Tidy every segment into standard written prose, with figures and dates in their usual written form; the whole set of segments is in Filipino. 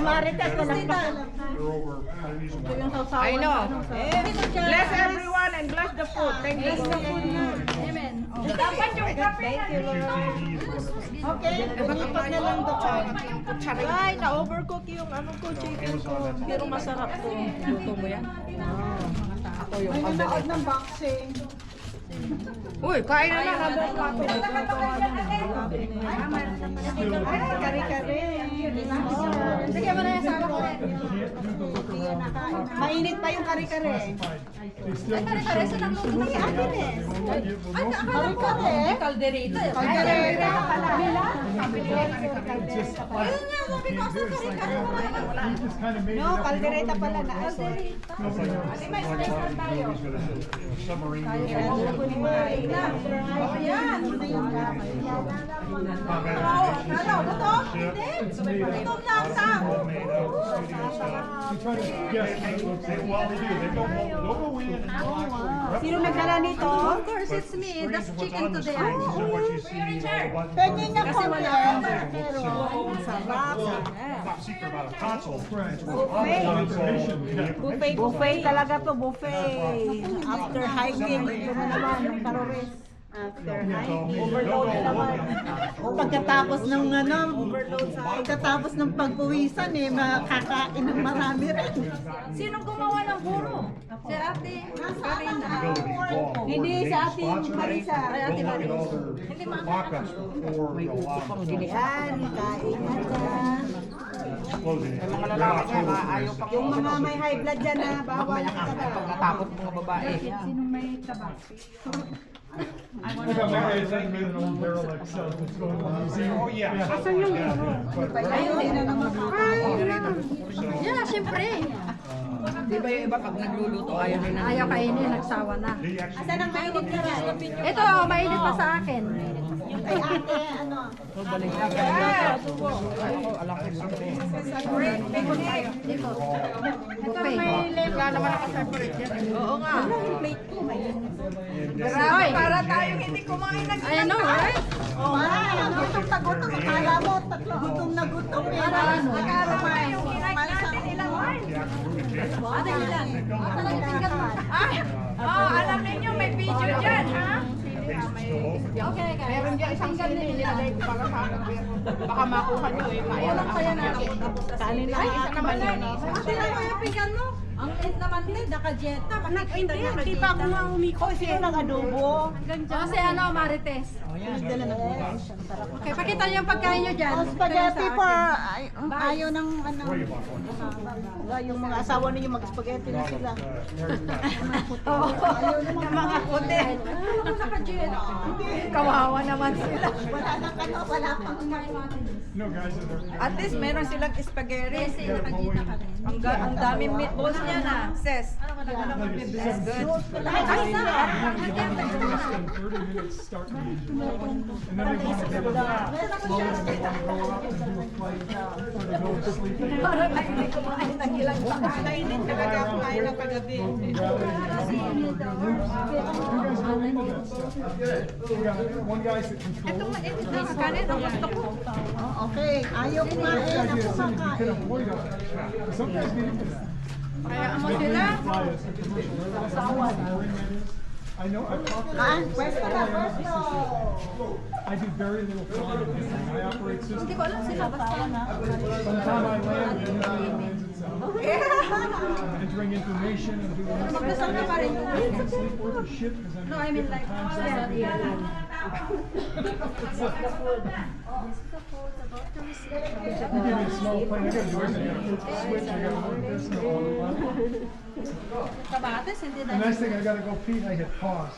Marites, walang pa. I know. Bless everyone and bless the food. Thank you. Amen. Dapat yung kape. Okay, ipag na lang daw. Ay, na-overcook yung ano ko, chicken ko. Pero masarap to. Luto mo yan? Ako yung May nanood ng boxing. Uy, kain na lang. Kare-kare. Sige mo na yung sabi ko. Mainit pa yung kare-kare. Kare-kare sa nagluto na yan. Kare-kare? Kalderita. Kalderita. Ayun nga, sabi ko sa kare-kare mo na. No, kaldereta pala na aso. Ayan. Ano, gutom? Hindi. Gutom lang sa. Sino nagdala nito? Of course, it's me. That's chicken today. Pengen na ko pero sarap. Buffet talaga to, buffet. After hiking, ito na naman ng Carores. After hiking, overload na naman. Pagkatapos ng pagkatapos ng pagpuwisan makakain ng marami rin. Sinong gumawa ng guro? Si Ate Karina. Hindi sa ating Marisa. Ay, Ate Marisa. Hindi Yan, kain na dyan. Mga lalaki niya, ayaw pa Yung mga may high blood dyan na bawal na pag natakot mga babae. Sinong may tabak? I got married in an old derelict cell that's going to the museum. Oh, yeah. Asan yung ayun din na naman. Yeah, siyempre. Di ba yung iba pag nagluluto, ayaw rin na. Ayaw kainin, nagsawa na. Asan ang mainit ka rin? Ito, mainit pa sa akin. Ay ate, ano? Alam ko gusto ko. Dito. Buffet. Wala naman naka-separate yan. Oo nga. Yung plate ko, mainit. Ay, Para tayong hindi kumain ng I know, right? Oh, gutom na gutom. Akala mo, tatlo gutom na gutom. Akala mo, yung kinain natin ilang wine. Ate, ilan? Ay! Oh, alam niyo may video dyan, ha? Okay, guys. Meron dyan isang sili nilagay ko para sa akin. Baka makuha nyo eh. Walang kaya na. Kanin Ay, isa naman yun. Tingnan mo yung pinggan mo. Ang liit naman din, naka-jetta. Hindi pa ako nga umiko. Sino ng adobo? Kasi ano, Marites. Dala ng bukas. Okay, pakita niyo yung pagkain niyo dyan. Oh, spaghetti for ayaw ng ano. Yung mga asawa ninyo mag-spaghetti na sila. Ayaw ng mga puti. Ano naka-jetta? Kawawa naman sila. Wala na kayo, wala pang No, guys, At least meron silang spaghetti. Kasi naka-jetta ka rin. Ang daming meatballs niya na. Ses. That's good. Ay, na! less than 30 minutes start meeting. And then they want to get it out. Slowly they want to go up and do a flight or they go to sleep. Parang ay, hindi kumain ng ilang Kainin talaga ako kain ng kagabi. You guys go into that stuff. We got one guy's that controls. Please, kanin ang gusto ko. Okay, ayaw kumain. The Ako idea is that you can kakain. avoid all that. Some guys get into that. Kaya mo They sila. fly us a commercial. That's how boring that is. I know, I've talked to Pwesto na, pwesto. I do very little flying. I operate Hindi systems. ko alam sila basta. Sometime I land, it usually lands itself. Entering information and doing this. Magdasal ka pa rin. I can't sleep worth a shit because I'm No, I mean like, time zone every day. You give me a small plane, I gotta do everything. I gotta flip the switch, I gotta work this and all that. Kabates, hindi The na. next thing I gotta go pee, I hit pause.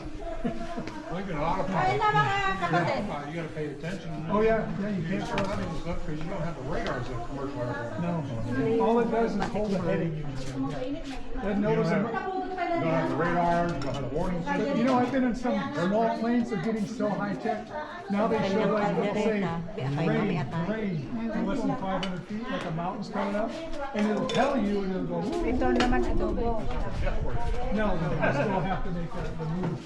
Well, you can autopilot. Ayun na mga kapatid. You gotta pay attention. Oh yeah, you can't Slow down and stuff because you don't have the radars in a commercial airport. No. All it does is hold the heading unit. Doesn't notice them. You don't have the radars, you don't have the warning But, system. you know, I've been in some small planes that are getting so high tech. Now they show like, let's say, rain to less than 500 feet, like a mountain's coming up, and it'll tell you, and it'll go, "Ooh." Ito naman adobo. No, you still have to make the move.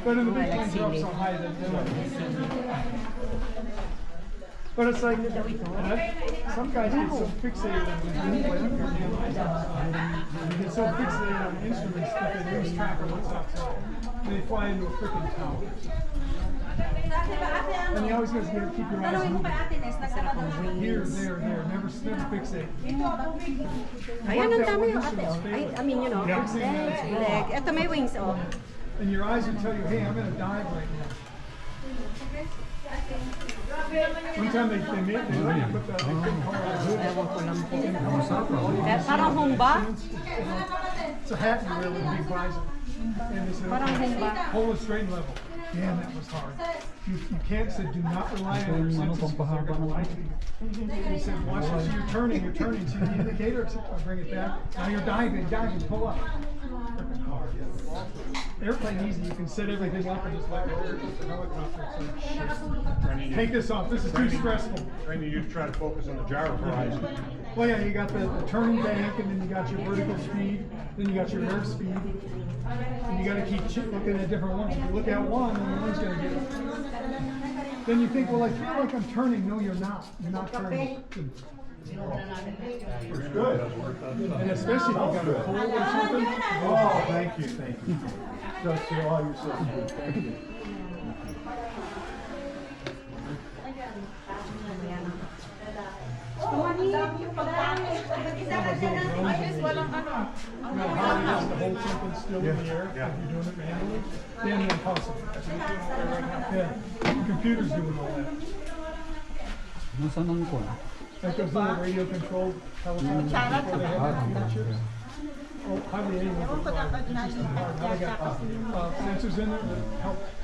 But in the big planes, they're up so high that they're like, But it's like, some guys get so fixated on the they get so fixated on instruments that they lose track of what's outside. They fly into a freaking tower. And you always got to keep your eyes moving. Here, there, never fixate. Ayan, ang dami yung ate, oh. Ay, I mean, you know, Yeah. leg. Ito may wings, oh. And your eyes will tell you, hey, I'm going to dive right now. One time they let you put that, they couldn't hold out Eh, parang humba. It's a hat you wear with a big visor. And they said, Parang okay, humba. hold it straight and level. Damn, that was hard. You can't say, do not rely on your senses because they're going to lie to you. He said, watch this, you're turning, see the indicator, bring it back. Now you're diving, pull up. Freaking hard. Airplane easy, you can set everything up and just let go. It's a helicopter, it's like, shit. Take this off, this is too stressful. Training you to try to focus on the gyro horizon. Well, yeah, you got the turning bank, and then you got your vertical speed, then you got your air speed, and you got to keep looking at different ones. If you look at one, then one's going to get it. Then you think, well, I feel like I'm turning. No, you're not. You're not turning. It's good. And especially if you got a cold or something. Oh, thank you. Just you all yourself. Thank you. Walang ano. You know how it is to hold something still in the air if Yeah. you're doing it manually? Damn impossible. Yeah, the computer's doing all that. Nasaan ang ko? Like those little radio controlled helicopters before they had computer chips. Oh, hardly anyone can fly. It's just hard. Now they got sensors in there that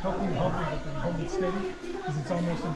help you hover, but then hold it steady because it's almost